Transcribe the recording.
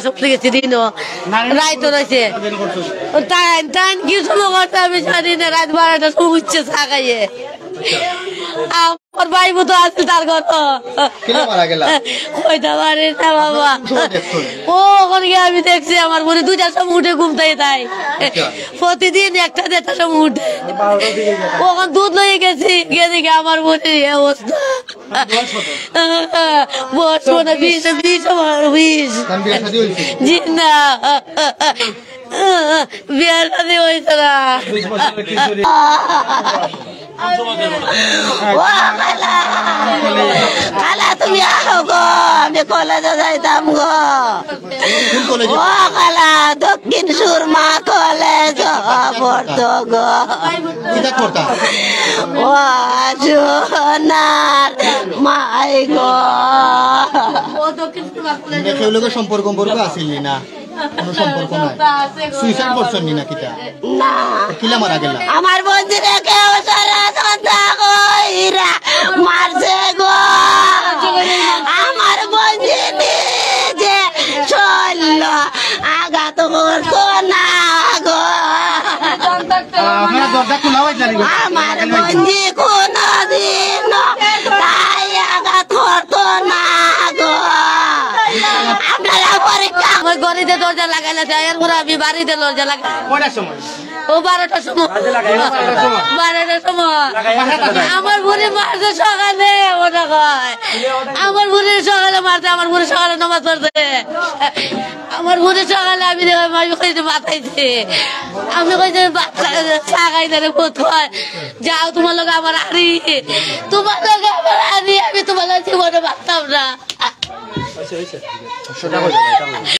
সপ্তাহে গেছি দিনও রাইতো রয়েছে টাইম কি শুরু করতে আমি জানি না রাত 12টার সময় উঠছে চা খাইয়ে আমার ভাই মতো আছে তার কথা কইতে পারি না বাবা ও ওখানে গিয়ে আমি দেখছি আমার বোনে 2টার সময় উঠে ঘুমতাই তাই প্রতিদিন 1টা-1:30টার সময় উঠে ওখানে দুধ লয়ে গেছি গিয়ে আমার বোনের এই অবস্থা বস মনে 20 জি না বিয়ার শাদী হয়েছে না খালা তুমি আও গো আমি কলেজে যাইতাম গো ও খালা দক্ষিণ সুরমা কলেজ পড়তো গো ও সোনার মাই গো সম্পর্ক আসেনি না কোনো সম্পর্ক নাই সুইসাইড করছেন না কিটা না কিলা মারা গেল আমার বন্ধুরে কেউ সারা সন্ধ্যা কইরা মারছে গো আমার বন্ধু নিজে চলল আঘাত করতো না গো আমার বন্ধু কোনদিন তাই আঘাত করতো না গো আপনারা পরীক্ষা ওই গড়িতে দরজা লাগাইলে যায় এরপরে আমি বাড়িতে দরজা লাগাই কয়টার সময় ও 12টার সময় 12টার সময় আমার বুড়ি মারছে সকালে ওটা কয় আমার বুড়ি সকালে মারছে আমার বুড়ি সকালে নামাজ পড়ছে আমার বুড়ি সকালে আমি কইতে বাতাইছে আমি কইতে চা খাইতে রে বোধ হয় যাও তোমার লগে আমার হারি তোমার লগে আমার হারি আমি তোমার জীবনে বাঁচতাম না